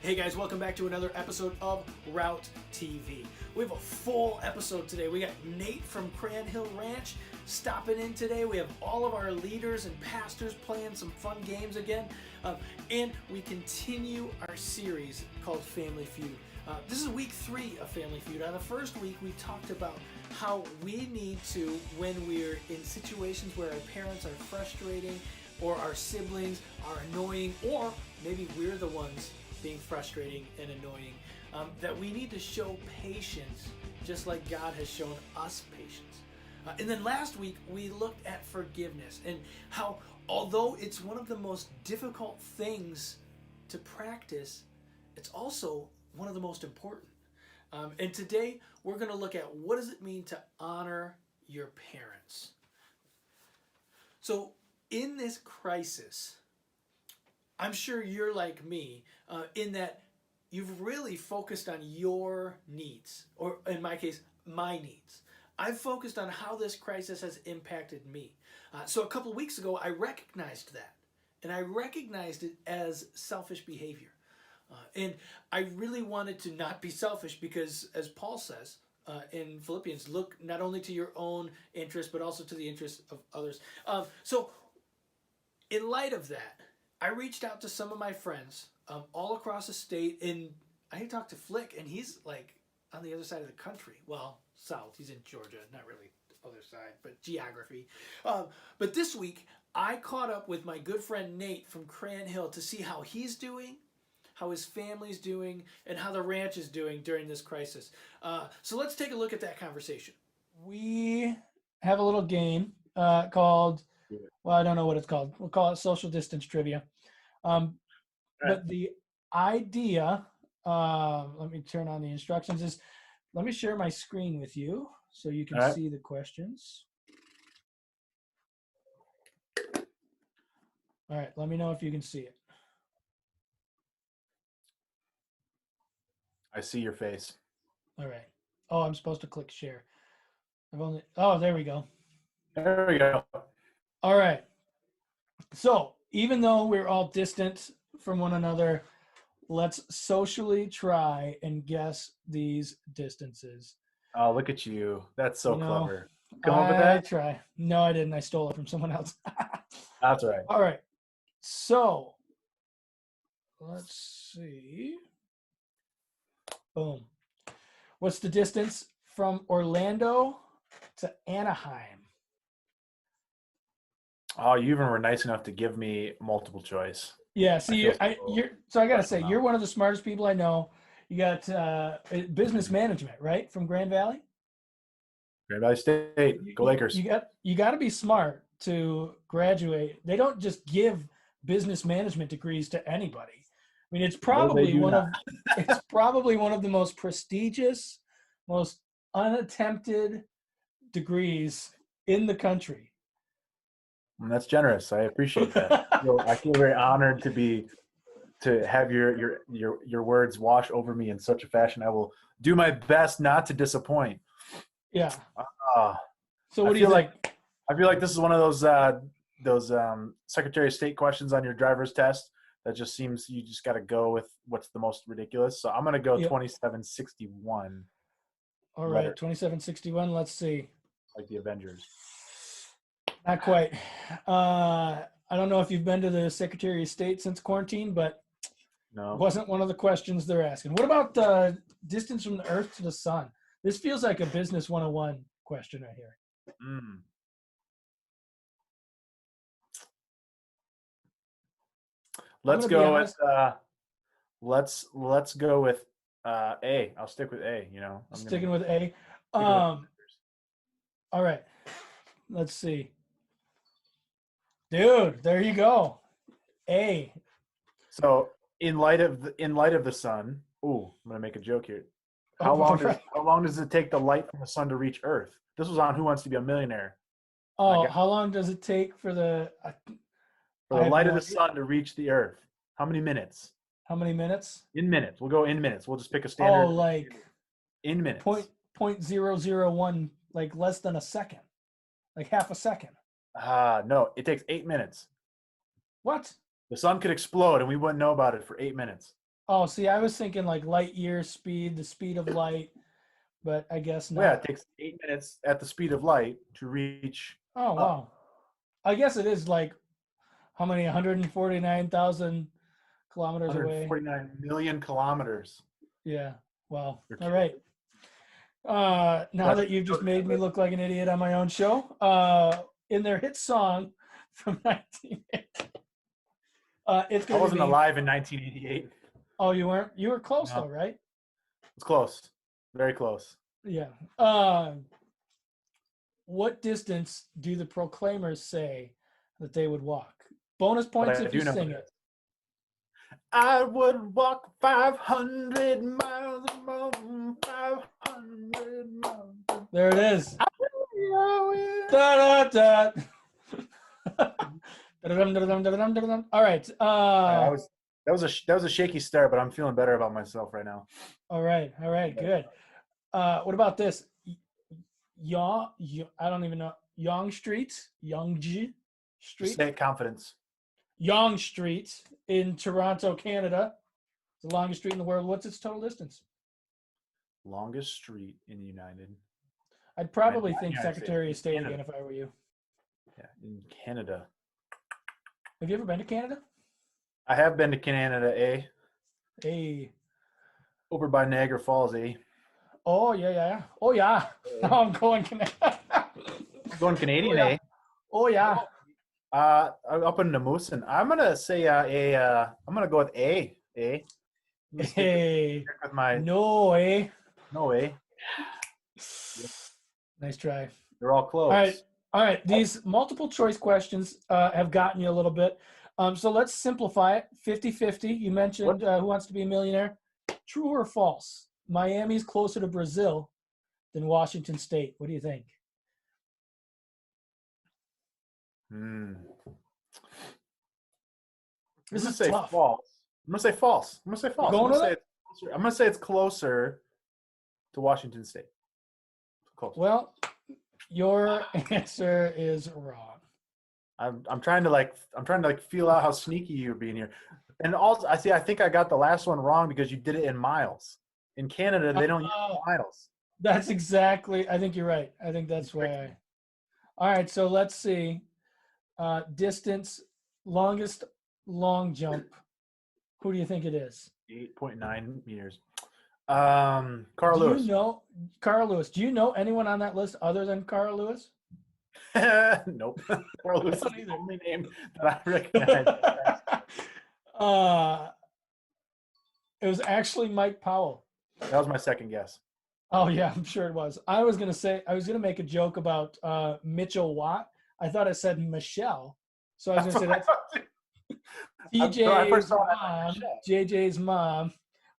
Hey guys, welcome back to another episode of Route TV. We have a full episode today. We got Nate from Cran Hill Ranch stopping in today. We have all of our leaders and pastors playing some fun games again. And we continue our series called Family Feud. This is week 3 of Family Feud. On the first week, we talked about how we need to, when we're in situations where our parents are frustrating or our siblings are annoying, or maybe we're the ones being frustrating and annoying, that we need to show patience just like God has shown us patience. And then last week we looked at forgiveness and how, although it's one of the most difficult things to practice, it's also one of the most important. And today we're going to look at what does it mean to honor your parents. So in this crisis, I'm sure you're like me in that you've really focused on your needs, or in my case, my needs. I've focused on how this crisis has impacted me. So a couple of weeks ago, I recognized that, and I recognized it as selfish behavior. And I really wanted to not be selfish because, as Paul says in Philippians, look not only to your own interest, but also to the interests of others. So in light of that, I reached out to some of my friends all across the state, and I talked to Flick, and he's like on the other side of the country. Well, south. He's in Georgia, not really the other side, but geography. But this week, I caught up with my good friend Nate from Cran Hill to see how he's doing, how his family's doing, and how the ranch is doing during this crisis. So let's take a look at that conversation. We have a little game called, well, I don't know what it's called. We'll call it social distance trivia. But the idea, let me turn on the instructions, is let me share my screen with you so you can see the questions. All right, let me know if you can see it. I see your face. All right. Oh, I'm supposed to click share. Oh, there we go. There we go. All right. So even though we're all distant from one another, let's socially try and guess these distances. Oh, look at you. That's so clever. Come up with that? I try. No, I didn't. I stole it from someone else. That's right. All right. So let's see. Boom. What's the distance from Orlando to Anaheim? Oh, you even were nice enough to give me multiple choice. Yeah, see, so I got to say, you're one of the smartest people I know. You got business management, right, from Grand Valley? Grand Valley State. Go Lakers. You got to be smart to graduate. They don't just give business management degrees to anybody. I mean, it's probably one of the most prestigious, most unattempted degrees in the country. And that's generous. I appreciate that. I feel very honored to have your words wash over me in such a fashion. I will do my best not to disappoint. Yeah. So what do you think? I feel like this is one of those Secretary of State questions on your driver's test that just seems you just got to go with what's the most ridiculous. So I'm going to go 2761. All right, 2761. Let's see. Like the Avengers. Not quite. I don't know if you've been to the Secretary of State since quarantine, but no, it wasn't one of the questions they're asking. What about the distance from the Earth to the Sun? This feels like a business 101 question right here. Let's go with A. I'll stick with A. Sticking with A. All right. Let's see. Dude, there you go. A. So in light of the sun, I'm gonna make a joke here. How long does it take the light from the sun to reach Earth? This was on Who Wants to Be a Millionaire. Oh, how long does it take for the light of the sun to reach the Earth? How many minutes? How many minutes? In minutes. We'll go in minutes. We'll just pick a standard. Oh, like in minutes. 0.001, like less than a second, like half a second. No, it takes 8 minutes. What? The sun could explode and we wouldn't know about it for 8 minutes. Oh, see, I was thinking like light year speed, the speed of light, but I guess Well, yeah, not. it takes 8 minutes at the speed of light to reach Oh, up wow. I guess it is like how many? 149,000 kilometers away. 149 million kilometers. Yeah. Wow. You're All kidding. right. Now That's that you've just made me look like an idiot on my own show, in their hit song from 1980, it's I going to wasn't be. alive in 1988. Oh, you weren't? You were close No, though, right? it's close, very close. Yeah. What distance do the Proclaimers say that they would walk? Bonus But points I if you do know sing this. it. I would walk 500 miles a month, 500 miles. There it is. I Da, da, da. Da-da-dum-da-da-dum-da-dum-da-dum. All right. that was a shaky start, but I'm feeling better about myself right now. All right. All right. Good. What about this? I don't even know. Yonge Street, Yonge Just Street, say it confidence. Yonge Street in Toronto, Canada. It's the longest street in the world. What's its total distance? Longest street in the United. I'd probably Not think United States, Secretary of State Canada. again if I were you. Yeah, in Canada. Have you ever been to Canada? I have been to Canada, eh? Hey. Over by Niagara Falls, eh? Oh yeah, yeah. Oh yeah. Now I'm going Canada. Going Canadian, Oh, yeah. eh? Oh yeah. Up in Namusin. I'm gonna say I'm gonna go with A. A. I'm gonna Hey. stick with my No, eh? no way. Nice try. They're all close. All right. All right. These multiple choice questions have gotten you a little bit. So let's simplify it. 50-50. You mentioned Who Wants to Be a Millionaire. True or false? Miami's closer to Brazil than Washington State. What do you think? This is tough. False. I'm gonna say false. I'm gonna say false. I'm gonna say it's closer to Washington State. Close. Well, your answer is wrong. I'm trying to feel out how sneaky you're being here. And also, I think I got the last one wrong because you did it in miles. In Canada, they don't use miles. That's exactly. I think you're right. I think that's why. All right. So let's see. Distance, longest long jump. Who do you think it is? 8.9 meters. Carl Lewis. Do you know Carl Lewis? Do you know anyone on that list other than Carl Lewis? Nope. Carl Lewis is the only name that I recognize. It was actually Mike Powell. That was my second guess. Oh yeah, I'm sure it was. I was gonna make a joke about Mitchell Watt. I thought I said Michelle, so I was gonna say that's TJ's mom. JJ's mom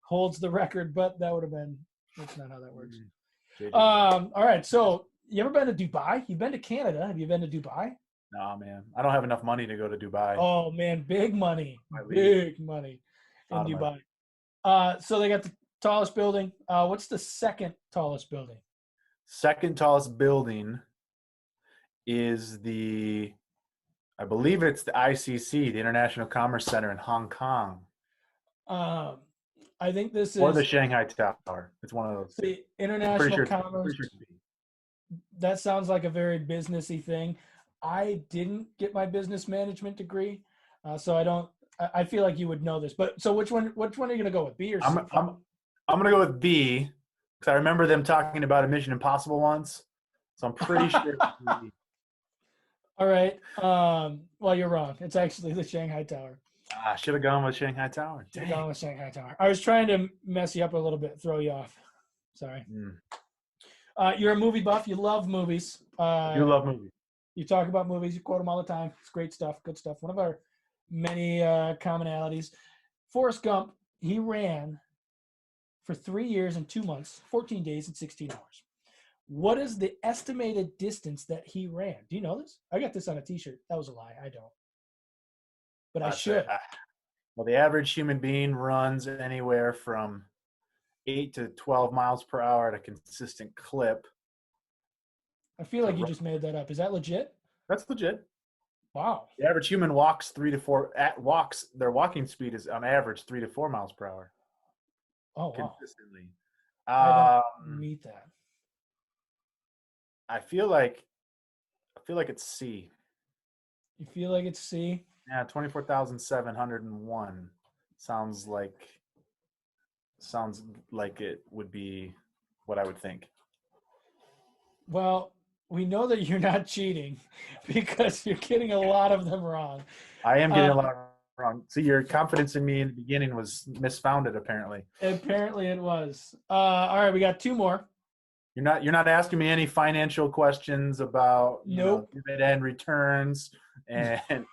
holds the record, but that would have been. That's not how that works. All right, so you ever been to Dubai? You've been to Canada. Have you been to Dubai? Nah, man. I don't have enough money to go to Dubai. Oh man, big money in Dubai. So they got the tallest building. What's the second tallest building? Second tallest building is I believe it's the ICC, the International Commerce Center in Hong Kong. I think this is or the Shanghai Tower. It's one of those. The International Commerce. That sounds like a very businessy thing. I didn't get my business management degree, so I don't. I feel like you would know this. But so which one are you gonna go with? B or C? I'm gonna go with B because I remember them talking about a Mission Impossible once, so I'm pretty sure. It's B. All right. Well, you're wrong. It's actually the Shanghai Tower. I should have gone with Shanghai Tower. Should have gone with Shanghai Tower. I was trying to mess you up a little bit, throw you off. Sorry. You're a movie buff. You love movies. You love movies. You talk about movies. You quote them all the time. It's great stuff. Good stuff. One of our many commonalities. Forrest Gump, he ran for 3 years and 2 months, 14 days and 16 hours. What is the estimated distance that he ran? Do you know this? I got this on a T-shirt. That was a lie. I don't. But I should. Well, the average human being runs anywhere from 8 to 12 miles per hour at a consistent clip. I feel like you just made that up. Is that legit? That's legit. Wow. The average human walks 3 to 4 their walking speed is on average 3 to 4 miles per hour Oh, wow. consistently. I don't Um, meet that. I feel like it's C. You feel like it's C? Yeah, 24,701 sounds like it would be what I would think. Well, we know that you're not cheating because you're getting a lot of them wrong. I am getting Uh, a lot wrong. See, your confidence in me in the beginning was misfounded. Apparently, apparently it was. All right, we got two more. you're not asking me any financial questions about Nope. dividend returns and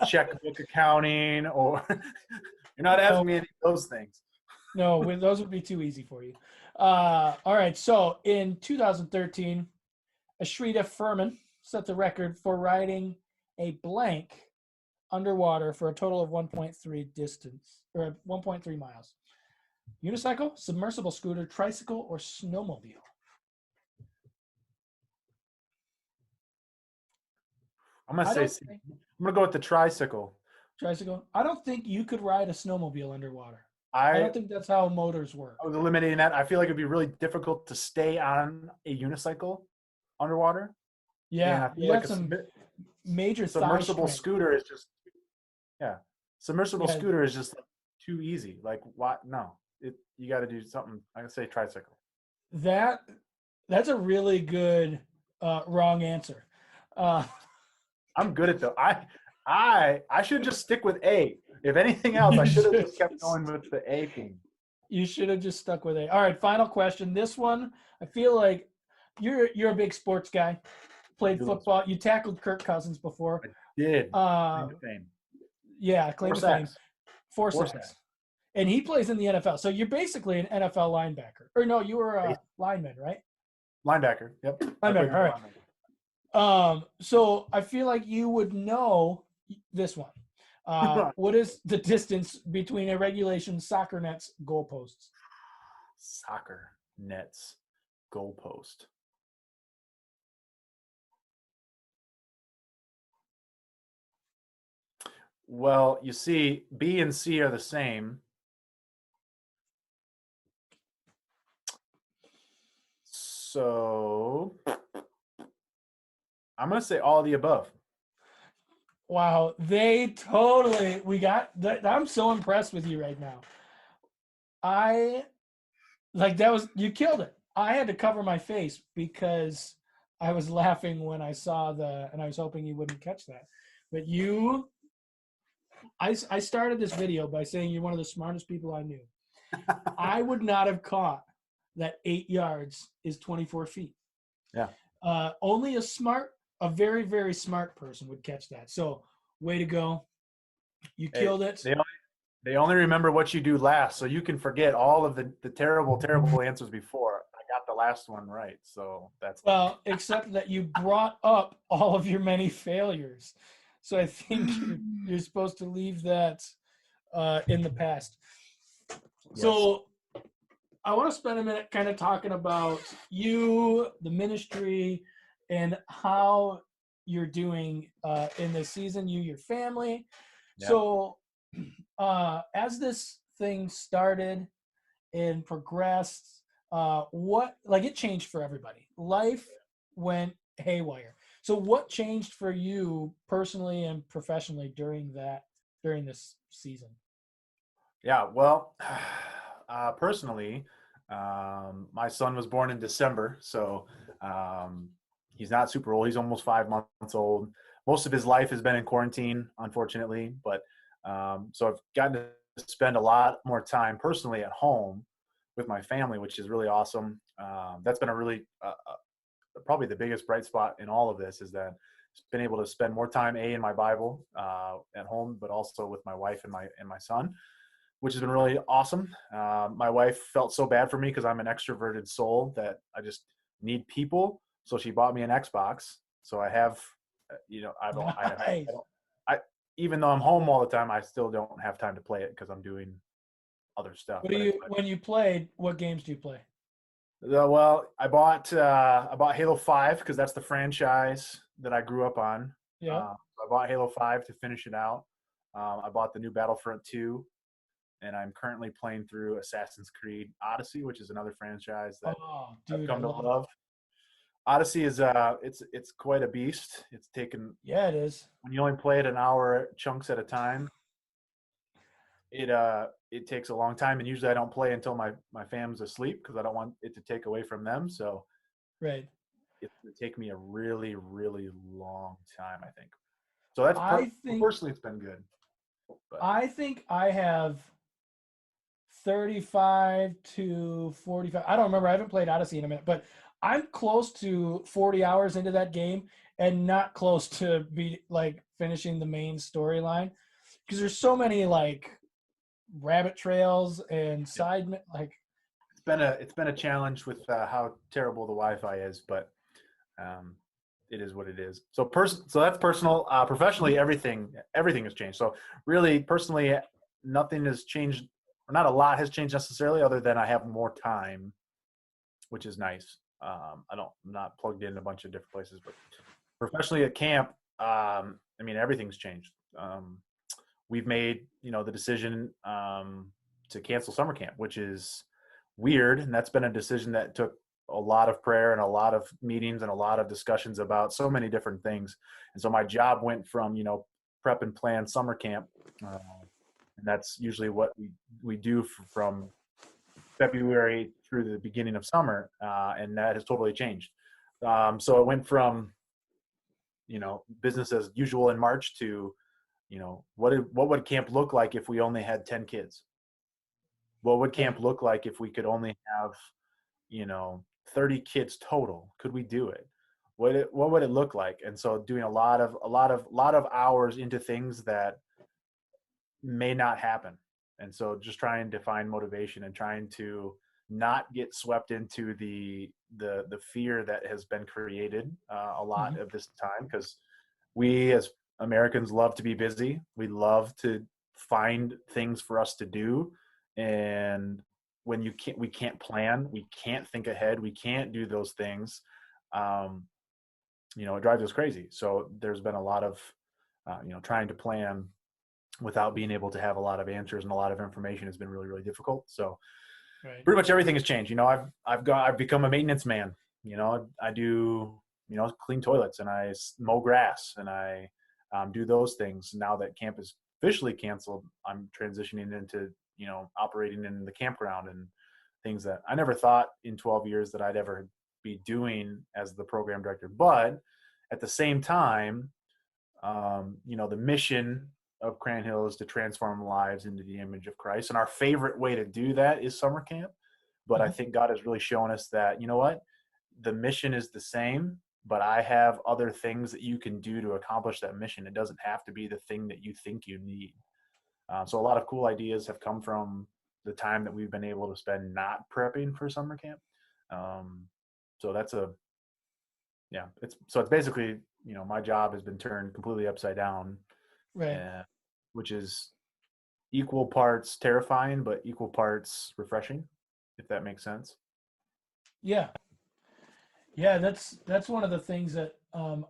checkbook accounting, or you're not asking No, me any of those things. no, those would be too easy for you. All right, so in 2013, Ashrita Furman set the record for riding a blank underwater for a total of 1.3 miles. Unicycle, submersible scooter, tricycle, or snowmobile? I'm gonna I say don't C. think I'm gonna go with the tricycle. tricycle. I don't think you could ride a snowmobile underwater. I I don't think that's how motors work. I was eliminating that. I feel like it'd be really difficult to stay on a unicycle underwater, and Yeah, I feel you like have some major thigh submersible strength. scooter is just yeah. Submersible Yeah, scooter is just too easy. Like what? No, you got to do something. I can say tricycle. that that's a really good wrong answer. Uh, I'm good at the. I should just stick with A. If anything else, I you should have should just kept just going with the A theme. you should have just stuck with it. All right, final question. This one, I feel like you're a big sports guy. I Played do love. football. You tackled Kirk Cousins before. I did. Uh, Claim to fame. yeah, claim Four to fame. sacks. Four Four sacks. sacks. And he plays in the NFL. So you're basically an NFL linebacker. Or no, you were a lineman, right? Linebacker. Yep. I played Linebacker. All middle right. linebacker. So I feel like you would know this one. What is the distance between a regulation soccer net's goalposts? Soccer nets goalpost. Well, you see, B and C are the same. So I'm going to say all of the above. Wow, I'm so impressed with you right now. I like that was you killed it. I had to cover my face because I was laughing when I saw and I was hoping you wouldn't catch that. But I started this video by saying you're one of the smartest people I knew. I would not have caught that 8 yards is 24 feet. Yeah. Only a very, very smart person would catch that. So, way to go. You killed it. They only remember what you do last, so you can forget all of the terrible, terrible answers before. I got the last one right, so that's Well, except that you brought up all of your many failures. So I think you're supposed to leave that in the past. yes. So I want to spend a minute kind of talking about you, the ministry, and how you're doing in this season, your family. Yeah. So as this thing started and progressed, it changed for everybody. Life went haywire. So what changed for you personally and professionally during this season? Yeah, well, personally, my son was born in December, so he's not super old. He's almost 5 months old. Most of his life has been in quarantine, unfortunately, but so I've gotten to spend a lot more time personally at home with my family, which is really awesome. That's been a really probably the biggest bright spot in all of this is that I've been able to spend more time in my Bible at home, but also with my wife and my son, which has been really awesome. My wife felt so bad for me because I'm an extroverted soul that I just need people. So she bought me an Xbox. So I have, Nice. even though I'm home all the time, I still don't have time to play it because I'm doing other stuff. When you played, what games do you play? Well, I bought Halo 5 because that's the franchise that I grew up on. Yeah. I bought Halo 5 to finish it out. I bought the new Battlefront 2, and I'm currently playing through Assassin's Creed Odyssey, which is another franchise that Oh, I've dude, I come to love it. love. Odyssey is it's quite a beast. It's taken Yeah, it is. when you only play it an hour chunks at a time. It takes a long time, and usually I don't play until my fam's asleep because I don't want it to take away from them. So Right. it's going to take me a really really long time, I think. So that's I think personally it's been good. But I think I have 35 to 45. I don't remember. I haven't played Odyssey in a minute, but I'm close to 40 hours into that game and not close to be like finishing the main storyline because there's so many like rabbit trails and like it's been a challenge with how terrible the Wi-Fi is, but um, it is what it is. So that's personal. Professionally, everything has changed. So really, personally, nothing has changed, or not a lot has changed necessarily, other than I have more time, which is nice. I'm not plugged in a bunch of different places, but professionally at camp, I mean everything's changed. We've made the decision to cancel summer camp, which is weird, and that's been a decision that took a lot of prayer and a lot of meetings and a lot of discussions about so many different things. And so my job went from prep and plan summer camp, and that's usually what we do from February through the beginning of summer, and that has totally changed. So it went from business as usual in March to what would camp look like if we only had 10 kids? What would camp right. look like if we could only have 30 kids total? Could we do it? What would it look like? And so doing a lot of hours into things that may not happen. And so just trying to find motivation and trying to not get swept into the fear that has been created a lot Mhm. of this time, because we as Americans love to be busy. We love to find things for us to do. And when we can't plan, we can't think ahead, we can't do those things. Um, it drives us crazy. So there's been a lot of, trying to plan without being able to have a lot of answers and a lot of information has been really, really difficult. So Right. pretty much everything has changed. I've become a maintenance man. I do, clean toilets, and I mow grass, and I do those things. Now that camp is officially canceled, I'm transitioning into, operating in the campground and things that I never thought in 12 years that I'd ever be doing as the program director. But at the same time, the mission of Cran Hill is to transform lives into the image of Christ. And our favorite way to do that is summer camp. But I Mhm. think God has really shown us that, the mission is the same, but I have other things that you can do to accomplish that mission. It doesn't have to be the thing that you think you need. So a lot of cool ideas have come from the time that we've been able to spend not prepping for summer camp. Um, so that's it's basically, my job has been turned completely upside down, Right. uh, which is equal parts terrifying, but equal parts refreshing, if that makes sense. Yeah. Yeah, that's one of the things that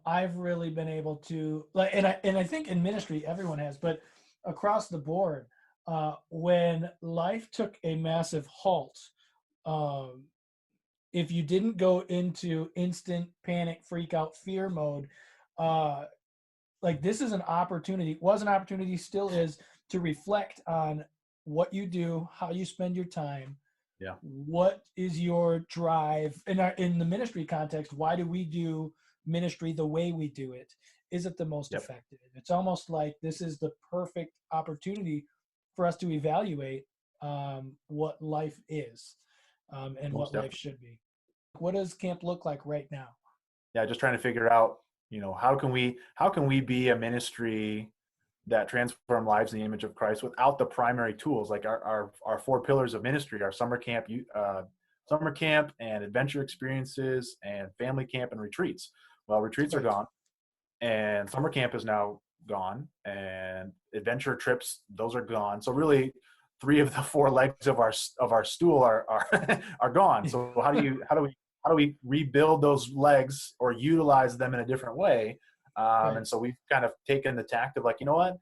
I've really been able to like, and I think in ministry everyone has, but across the board, when life took a massive halt, um, if you didn't go into instant panic, freak out, fear mode, uh, like this is an opportunity, was an opportunity, still is, to reflect on what you do, how you spend your time, Yeah. what is your drive in the ministry context. Why do we do ministry the way we do it? Is it the most Yep. effective? It's almost like this is the perfect opportunity for us to evaluate what life is, and Most what life definitely. should be. What does camp look like right now? Yeah. Just trying to figure out, how can we be a ministry that transform lives in the image of Christ without the primary tools, like our four pillars of ministry, our summer camp and adventure experiences and family camp and retreats. Well, retreats are Right. gone, and summer camp is now gone, and adventure trips, those are gone. So really, three of the four legs of our stool are are gone. So how do we rebuild those legs or utilize them in a different way? Right. And so we've kind of taken the tact of like, you know what,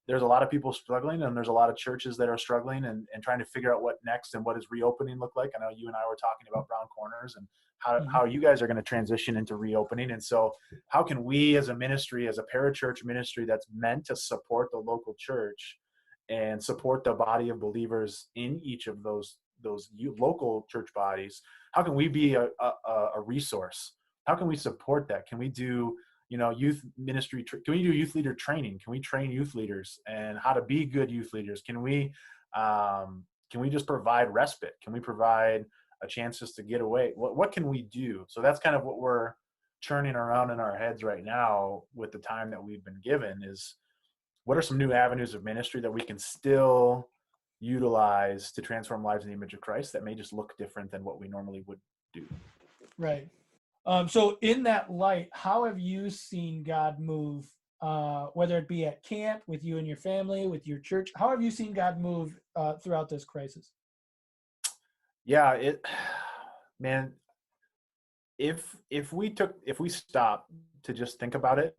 there's a lot of people struggling, and there's a lot of churches that are struggling and trying to figure out what next and what does reopening look like. I know you and I were talking about Brown Corners and Mhm. how you guys are going to transition into reopening. And so how can we as a ministry, as a parachurch ministry that's meant to support the local church and support the body of believers in each of those local church bodies, how can we be a resource? How can we support that? Can we do youth ministry? Can we do youth leader training? Can we train youth leaders and how to be good youth leaders? Can we just provide respite? Can we provide a chance just to get away? What can we do? So that's kind of what we're churning around in our heads right now with the time that we've been given is what are some new avenues of ministry that we can still utilize to transform lives in the image of Christ that may just look different than what we normally would do. Right. So in that light, how have you seen God move, whether it be at camp, with you and your family, with your church? How have you seen God move throughout this crisis? Yeah, man, if we stop to just think about it,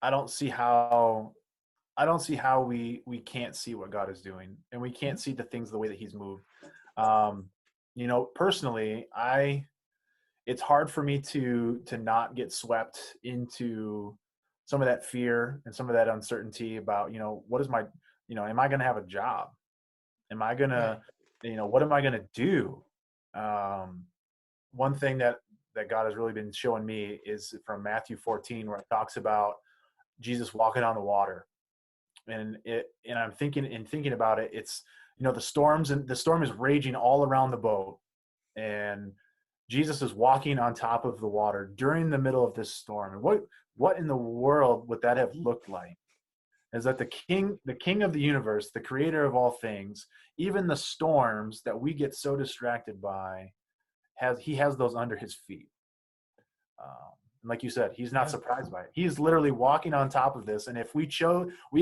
I don't see how we can't see what God is doing, and we can't Mhm. see the things the way that He's moved. Personally, it's hard for me to not get swept into some of that fear and some of that uncertainty about what is my am I going to have a job? Am I going to Right. what am I going to do? Um, One thing that God has really been showing me is from Matthew 14, where it talks about Jesus walking on the water, and I'm thinking about it. It's the storm is raging all around the boat, and Jesus is walking on top of the water during the middle of this storm. And what in the world would that have looked like? Is that the king of the universe, the creator of all things, even the storms that we get so distracted by, he has those under his feet. And like you said, he's not Yeah. surprised by it. He's literally walking on top of this. And if we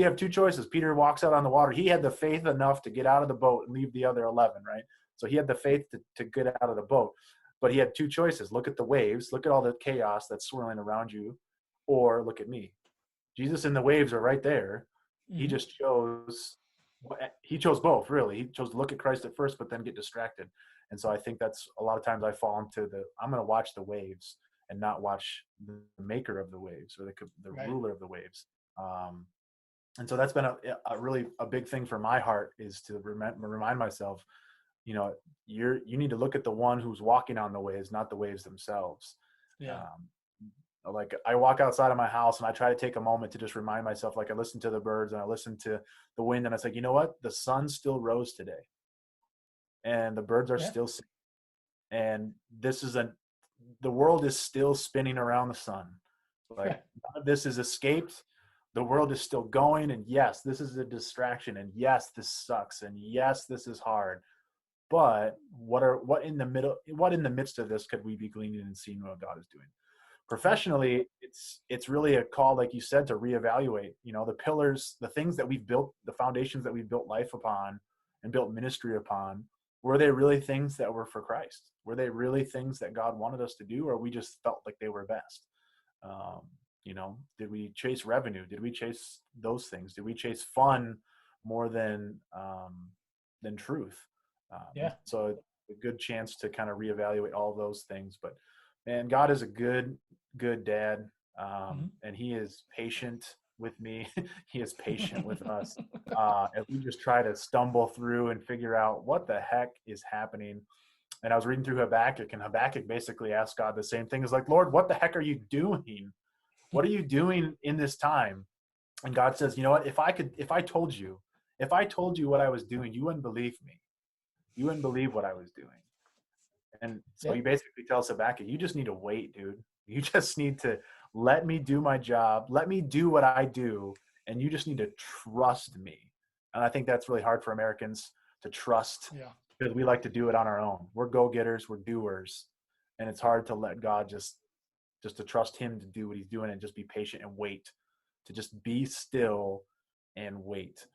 have two choices. Peter walks out on the water. He had the faith enough to get out of the boat and leave the other 11, right? So he had the faith to get out of the boat. But he had two choices. Look at the waves, look at all the chaos that's swirling around you, or look at me. Jesus and the waves are right there. He Hmm. just he chose both, really. He chose to look at Christ at first, but then get distracted. And so I think that's a lot of times I fall into I'm going to watch the waves and not watch the maker of the waves or the Right. ruler of the waves. Um, and so that's been a really a big thing for my heart is to remind myself, you know, you need to look at the one who's walking on the waves, not the waves themselves. Yeah. Um, like I walk outside of my house and I try to take a moment to just remind myself, like I listen to the birds and I listen to the wind and I say, you know what? The sun still rose today and the birds are Yeah. still singing. And the world is still spinning around the sun. Like Right. none of this is escaped. The world is still going. And yes, this is a distraction. And yes, this sucks. And yes, this is hard. But what in the midst of this could we be gleaning and seeing what God is doing? Yeah. Professionally, it's really a call, like you said, to reevaluate the pillars, the things that we've built, the foundations that we've built life upon and built ministry upon. Were they really things that were for Christ? Were they really things that God wanted us to do, or we just felt like they were best? um, did we chase revenue? Did we chase those things? Did we chase fun more than truth? And Yeah. so a good chance to kind of reevaluate all those things. But man, God is a good dad, Hmm. and He is patient with me. He is patient with us, as we just try to stumble through and figure out what the heck is happening. And I was reading through Habakkuk, and Habakkuk basically asked God the same thing. Is like, Lord, what the heck are you doing? What are you doing in this time? And God says, you know what? If I told you what I was doing, you wouldn't believe me. You wouldn't believe what I was doing. And so Yeah. he basically tells Habakkuk, you just need to wait, dude. You just need to let me do my job. Let me do what I do. And you just need to trust me. And I think that's really hard for Americans to trust Yeah. because we like to do it on our own. We're go-getters, we're doers. And it's hard to let God just to trust him to do what he's doing and just be patient and wait, to just be still and wait.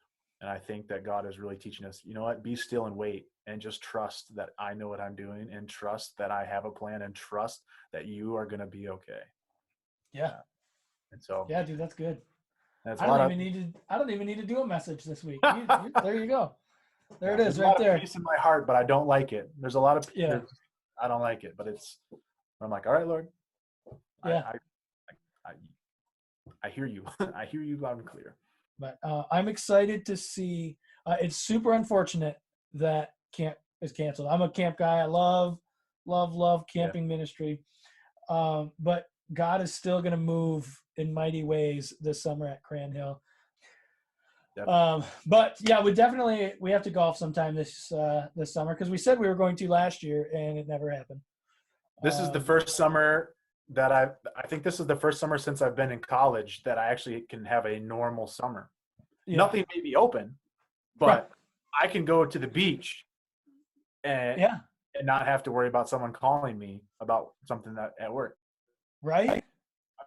And I think that God is really teaching us, you know what, be still and wait and just trust that I know what I'm doing and trust that I have a plan and trust that you are going to be okay. Yeah. Yeah. And so Yeah, dude, that's good. that's I don't even need to do a message this week. There you go. There it is, there's right a lot there. of peace in my heart, but I don't like it. There's a lot of Yeah. I don't like it, but I'm like, all right, Lord. Yeah. I hear you. I hear you loud and clear. But I'm excited to see. It's super unfortunate that camp is canceled. I'm a camp guy. I love camping ministry. But God is still going to move in mighty ways this summer at Cran Hill. But yeah, we have to golf sometime this summer, because we said we were going to last year and it never happened. This is the first summer that I think this is the first summer since I've been in college that I actually can have a normal summer. Yeah. Nothing may be open, but I can go to the beach and not have to worry about someone calling me about something that at work. Right?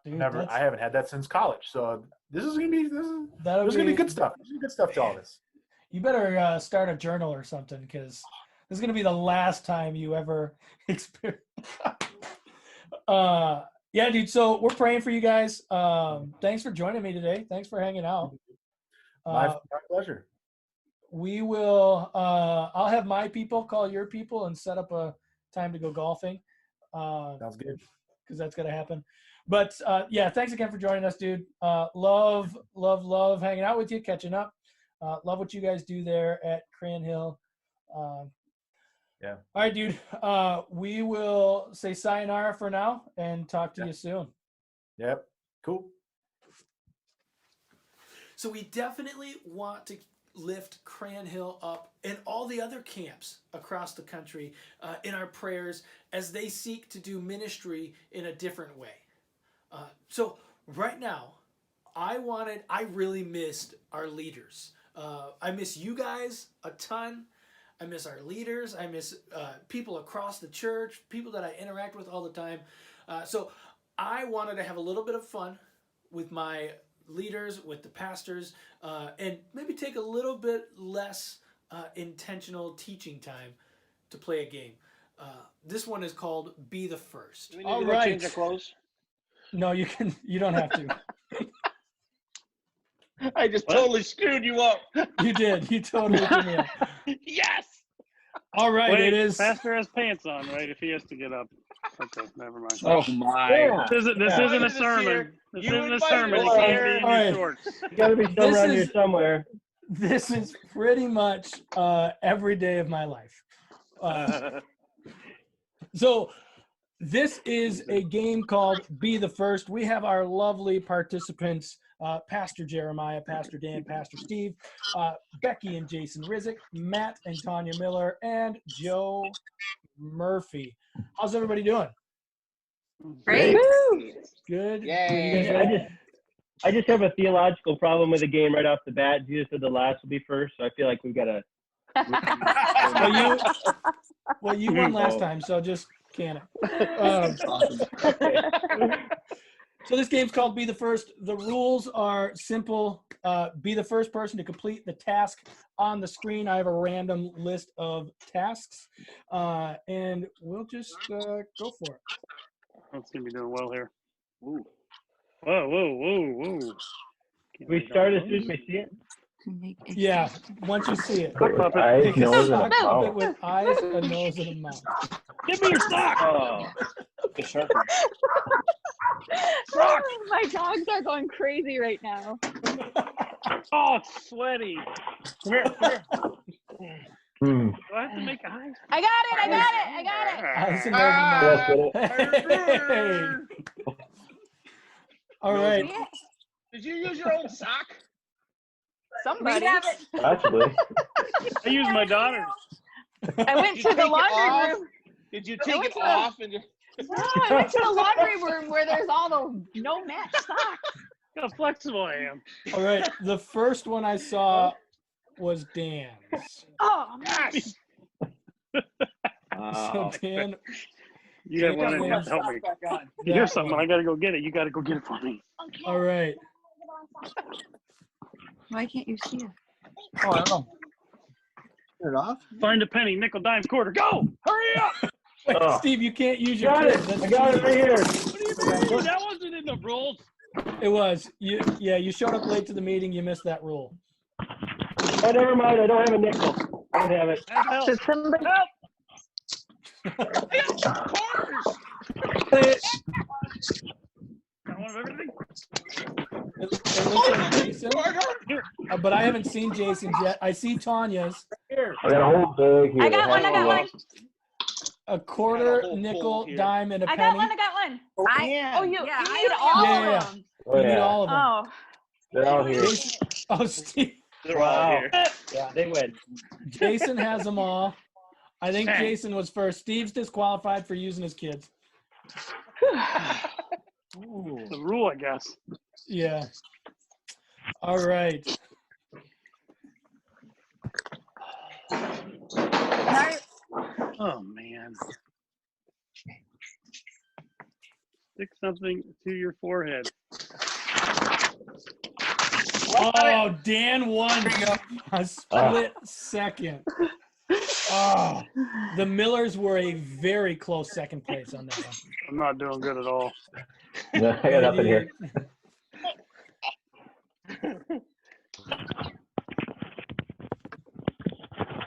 Dude, I haven't had that since college. So there's gonna be good stuff. There's gonna be good stuff to all this. You better start a journal or something, because this is gonna be the last time you ever experience. Yeah, dude. So we're praying for you guys. Thanks for joining me today. Thanks for hanging out. My pleasure. We will. I'll have my people call your people and set up a time to go golfing. Sounds good. Because that's gonna happen. But yeah, thanks again for joining us, dude. Love hanging out with you, catching up. Love what you guys do there at Cran Hill. Yeah. All right, dude. We will say sayonara for now and talk to you soon. Yep. Cool. So we definitely want to lift Cran Hill up and all the other camps across the country in our prayers as they seek to do ministry in a different way. So right now, I really missed our leaders. I miss you guys a ton. I miss our leaders. I miss people across the church, people that I interact with all the time. So I wanted to have a little bit of fun with my leaders, with the pastors, and maybe take a little bit less intentional teaching time to play a game. This one is called Be the First. Do we need to change our clothes? No, you don't have to. I just totally screwed you up. You did. You totally threw me up. Yes. All right, Wait, it is. Pastor has pants on, right? If he has to get up. Okay, never mind. Oh my. Yeah. This isn't a sermon. This You isn't a invited sermon. You us can't here. be in All your right. shorts. You got to be somewhere around here somewhere. This is pretty much every day of my life. So this is a game called Be the First. We have our lovely participants, Pastor Jeremiah, Pastor Dan, Pastor Steve, Becky and Jason Rizek, Matt and Tanya Miller, and Joe Murphy. How's everybody doing? Great. Good. Yay. I just have a theological problem with the game right off the bat. Jesus said the last will be first, so I feel like we've got to. Well, you won last time, so just can it. So this game's called Be the First. The rules are simple. Be the first person to complete the task on the screen. I have a random list of tasks, and we'll just go for it. That's gonna be doing well here. Ooh. Whoa. We start as soon as we see it. Yeah, once you see it. With eyes, Take a nose, and sock a puppet mouth. with eyes, a nose, and a mouth. Give me your sock. Oh. My dogs are going crazy right now. Oh, it's sweaty. Come here. Hmm. Do I have to make eyes? I got it. Eyes, a nose, and a Let's get it. mouth. Hey. All right. Did you use your own sock? Somebody. Possibly. I use my daughter's. I went Did to you the take it laundry off? room. Did you I take went it to the- off and just... No, I went to the laundry room where there's all the no match socks. Look how flexible I am. All right. The first one I saw was Dan's. Oh, man. Yes. So Dan, You got one in here. Help me. Here's something. I gotta go get it. You gotta go get it for me. Okay. all right. Why can't you see it? Oh, I don't know. Turn it off? Find a penny, nickel, dime, quarter. Go! Hurry up! Wait, Oh. Steve, you can't use your Got it. kids. That's I got it cheating. right here. What do you mean? That wasn't in the rules. It was. You showed up late to the meeting. You missed that rule. Oh, never mind. I don't have a nickel. I don't have it. Help. Did somebody? Got one of everything? It looks like Jason, but I haven't seen Jason's yet. I see Tanya's. I got a whole bag here. I got one. A quarter, whole nickel, here. dime, and a I penny. got one. Yeah. You Yeah, need all Yeah. of them. Oh, You need yeah. all of them. Oh. They're all here. Jason, Steve. They're all here. Yeah, they win. Jason has them all. I think Hey. Jason was first. Steve's disqualified for using his kids. It's the rule, I guess. Yeah. All right. Oh, man. Stick something to your forehead. Oh, Dan won a split second. Oh, the Millers were a very close second place on that one. I'm not doing good at all. No, I got nothing here.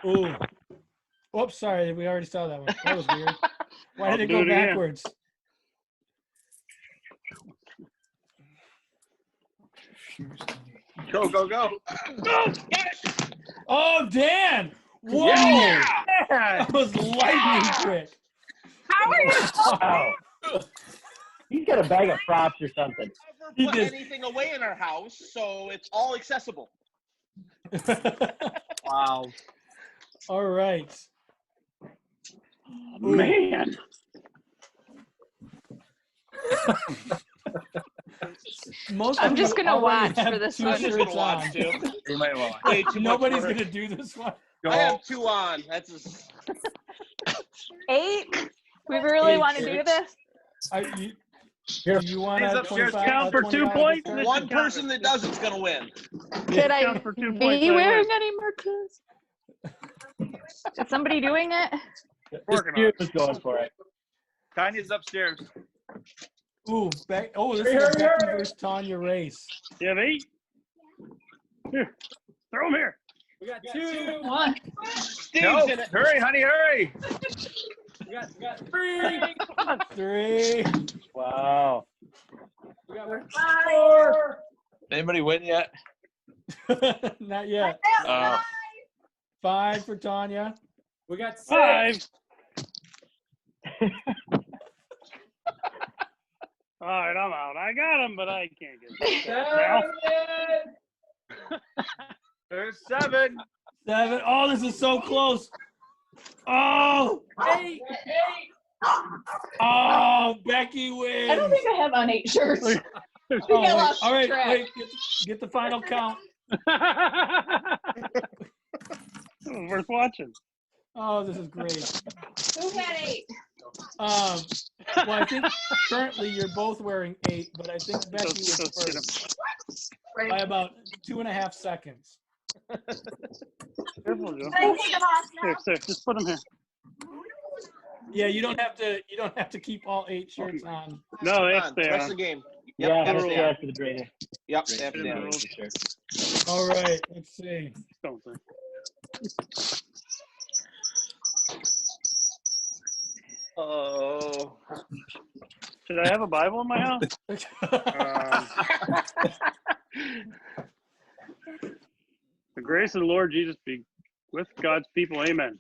Ooh. Oops, sorry. We already saw that one. That was weird. Why did I'll it do go it again. backwards? Go, go, go. Oh, Dan! Whoa! Yeah. That was lightning quick. How are you? Wow. He's got a bag of props or something. Never He put did. anything away in our house, so it's all accessible. Wow. All right. Man. Most I'm of just you gonna already watch have for this two one. I'm just shirts gonna watch on. too. You might want. Way too much Nobody's work. gonna do this one. I have 2 on. That's just... 8? We really 8 want to do shirts. this? Do you want He's a upstairs. 25 Count for 2 $20 points. gift card? One person that does it's gonna win. Could I Count for 2 points, be I wearing win. any more clothes? Is somebody doing it? Working on it. Who's going for it? Tanya's upstairs. Ooh, this is a Becky versus Tanya race. You have 8? Here. Throw them here. We got 2. 1. Steve's No, in it. hurry, honey, hurry. We got 3. Wow. We got 4. Anybody win yet? Not yet. 5 for Tanya. We got 6. 5. All right, I'm out. I got him, but I can't get it. Now. There's 7. 7. Oh, this is so close. Oh, 8. oh, Becky wins. I don't think I have on 8 shirts. Oh, think I wait. lost All right, track. wait. Get the final count. It was worth watching. Oh, this is great. Who had 8? Well, I think currently you're both wearing 8, but I think Becky was Let's get him. first by about 2.5 seconds. Careful, Joe. Can I take them off now? Here, just put them here. Yeah, you don't have to keep all 8 shirts on. No, they have On. to stay Rest on. of the game. Yeah, Yep, that's that's yeah, it. for the drainer. Yep, they have to stay on. Sure. All right, let's see. Don't say. Oh. Should I have a Bible in my house? The grace of the Lord Jesus be with God's people. Amen.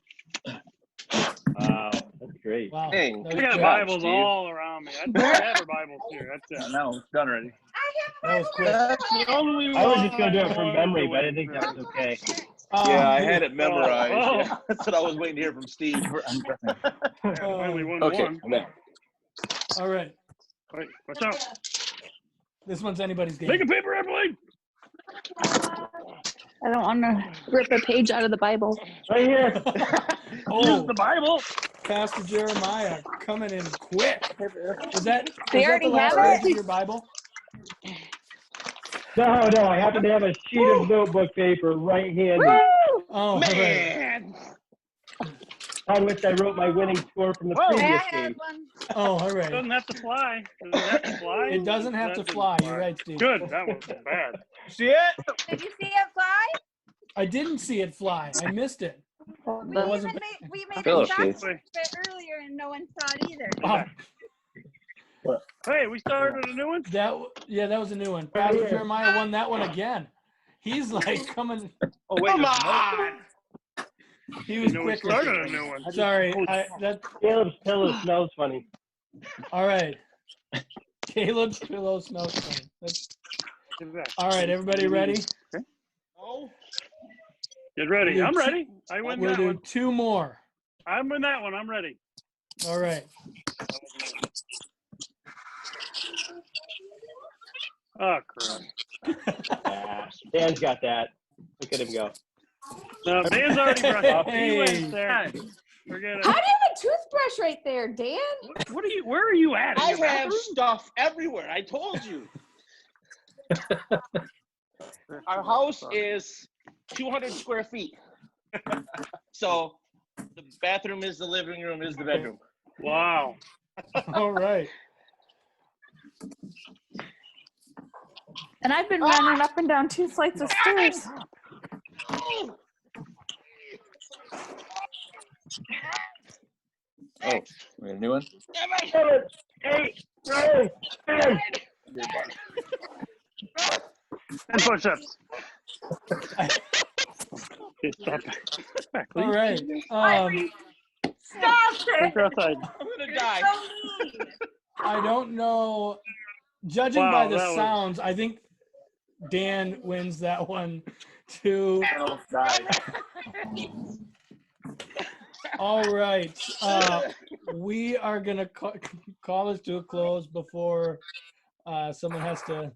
Wow, that's great. Wow. Dang. That I was got quick. Bibles Steve. all around me. I have Bibles here. That's it. No, it's done already. That was quick. The only I was one just gonna do it from I memory, wanted but I to didn't think that was okay. Yeah, I had it memorized. Oh. Yeah, that's what I was waiting to hear from Steve. I'm guessing. win. Finally won Okay, one. I'm in. All right. Wait, watch out. This one's anybody's game. Make a paper airplane. I don't want to rip a page out of the Bible. Right here. Use Oh, the Bible. Pastor Jeremiah coming in quick. Was that They was that already the last have page of your Bible? No, I happen to have a sheet of notebook paper right handy Woo! Oh, right. Man. on which I wrote my winning score from the Whoa. previous I had game. one. Oh, all It right. doesn't have to fly. Does it have to fly? It doesn't have to That didn't fly. You're right, Steve. Good. That wasn't bad. See it? Did you see it fly? I didn't see it fly. I missed it. We That wasn't. made Phil, a shot Steve. of it earlier and no one saw it either. Oh, Hey, we started a new one. that was a new one. Pastor Jeremiah won that one again. He's like coming. Oh, wait. Come on. He was You know, we quicker. started a new one. Sorry. That. Caleb's pillow smells funny. All right. Caleb's pillow smells funny. All right, everybody ready? Oh. Get ready. We'll I'm do ready. I win We'll that do one. 2 more. I'm in that one. I'm ready. All right. Oh, crap. Dan's got that. Look at him go. No, Dan's already brushed off. He Hey. went there. Forget I it. have a toothbrush right there, Dan. What are you? Where are you at? In I your have bathroom? stuff everywhere. I told you. Our house is 200 square feet. So the bathroom is the living room is the bedroom. Wow. All right. And I've been running up and down 2 flights of stairs. Oh, we got a new one? 7, 8, 9, 10. And push-ups. Okay, stop. Back, please. All right. Stop Take her outside. I'm gonna die. I don't know. Judging Wow, by the that was- sounds, I think Dan wins that one too. I almost died. All right. We are going to call this to a close before someone has to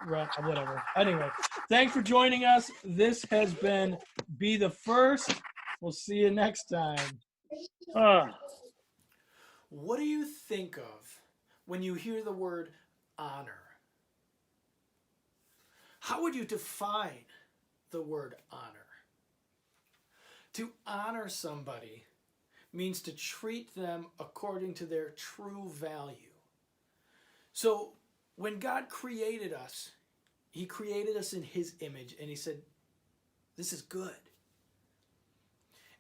run, whatever. Anyway, thanks for joining us. This has been Be the First. We'll see you next time. What do you think of when you hear the word honor? How would you define the word honor? To honor somebody means to treat them according to their true value. So when God created us, he created us in his image, and he said, this is good.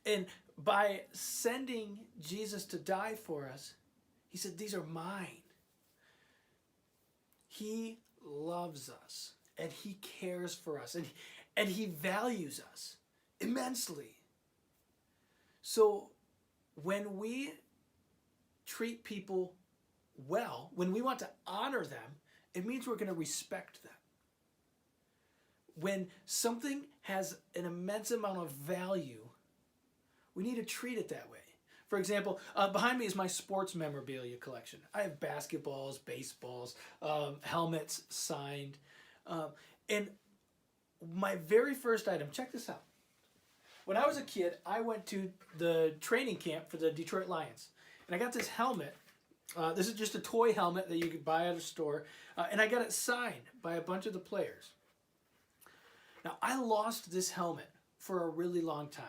And by sending Jesus to die for us, he said, these are mine. He loves us, and he cares for us, and he values us immensely. So when we treat people well, when we want to honor them, it means we're going to respect them. When something has an immense amount of value, we need to treat it that way. For example, behind me is my sports memorabilia collection. I have basketballs, baseballs, helmets signed. And my very first item, check this out. When I was a kid, I went to the training camp for the Detroit Lions. And I got this helmet. This is just a toy helmet that you could buy at a store. And I got it signed by a bunch of the players. Now, I lost this helmet for a really long time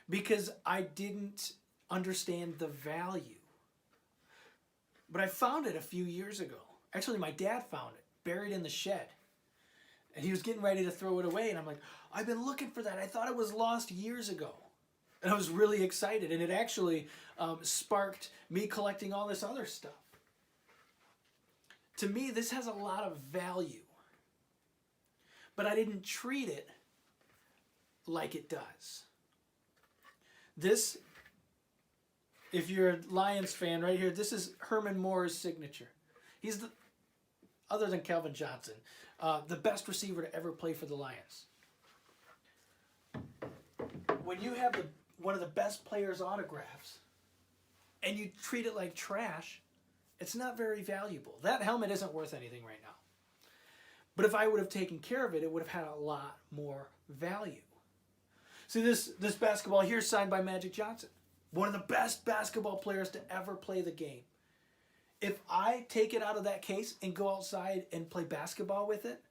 because I didn't understand the value. But I found it a few years ago. Actually, my dad found it, buried in the shed. And he was getting ready to throw it away. And I'm like, I've been looking for that. I thought it was lost years ago. And I was really excited. And it actually sparked me collecting all this other stuff. To me, this has a lot of value. But I didn't treat it like it does. This, if you're a Lions fan right here, this is Herman Moore's signature. He's the, other than Calvin Johnson, the best receiver to ever play for the Lions. When you have one of the best players' autographs and you treat it like trash, it's not very valuable. That helmet isn't worth anything right now. But if I would have taken care of it, it would have had a lot more value. See, this basketball here is signed by Magic Johnson, one of the best basketball players to ever play the game. If I take it out of that case and go outside and play basketball with it,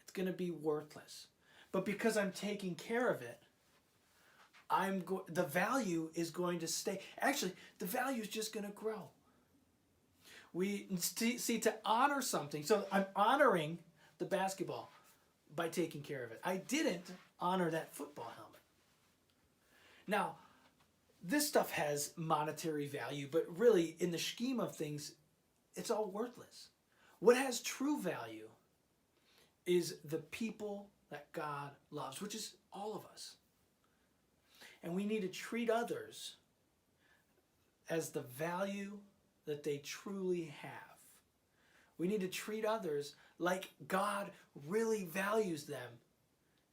it's going to be worthless. But because I'm taking care of it, the value is going to stay. Actually, the value is just going to grow. We see to honor something. So I'm honoring the basketball by taking care of it. I didn't honor that football helmet. Now, this stuff has monetary value, but really, in the scheme of things, it's all worthless. What has true value is the people that God loves, which is all of us. And we need to treat others as the value that they truly have. We need to treat others like God really values them,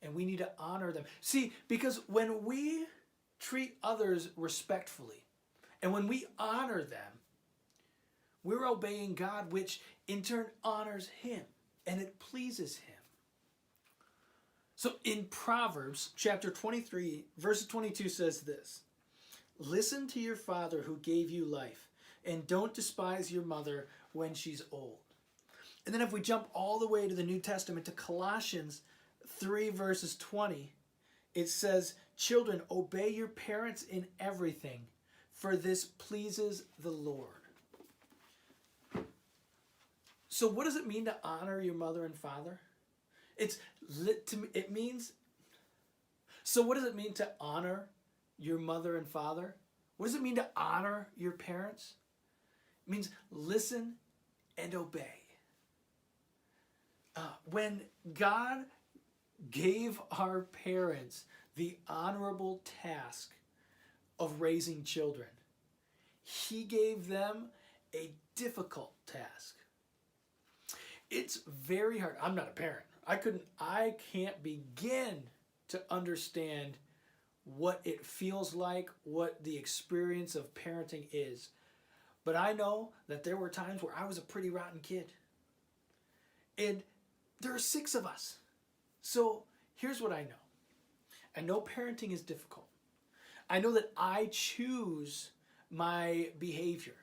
and we need to honor them. See, because when we treat others respectfully, and when we honor them, we're obeying God, which in turn honors Him, and it pleases Him. So in Proverbs chapter 23, verse 22 says this: "Listen to your father who gave you life, and don't despise your mother when she's old." And then if we jump all the way to the New Testament, to Colossians 3, verses 20, it says, "Children, obey your parents in everything, for this pleases the Lord." So what does it mean to honor your mother and father? It means, so what does it mean to honor your mother and father? What does it mean to honor your parents? It means listen and obey. When God gave our parents the honorable task of raising children, He gave them a difficult task. It's very hard. I'm not a parent. I can't begin to understand what it feels like, what the experience of parenting is. But I know that there were times where I was a pretty rotten kid. And there are 6 of us. So here's what I know. I know parenting is difficult. I know that I choose my behavior.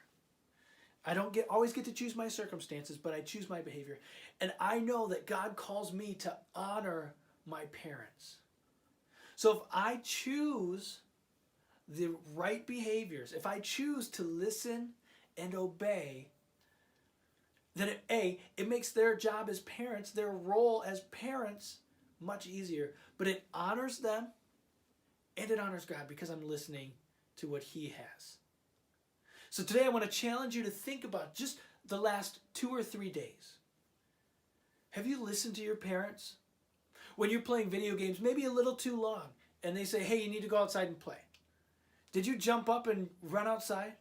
I don't always get to choose my circumstances, but I choose my behavior. And I know that God calls me to honor my parents. So if I choose the right behaviors, if I choose to listen and obey, then it makes their job as parents, their role as parents, much easier. But it honors them and it honors God because I'm listening to what He has. So today I want to challenge you to think about just the last 2 or 3 days. Have you listened to your parents? When you're playing video games, maybe a little too long, and they say, "Hey, you need to go outside and play." Did you jump up and run outside?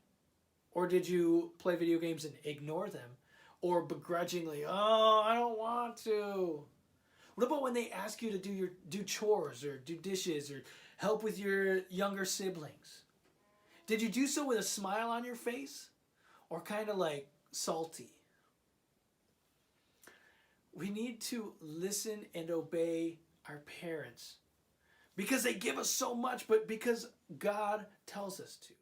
Or did you play video games and ignore them? Or begrudgingly, "Oh, I don't want to." What about when they ask you to do chores or do dishes or help with your younger siblings? Did you do so with a smile on your face or kind of like salty? We need to listen and obey our parents because they give us so much, but because God tells us to.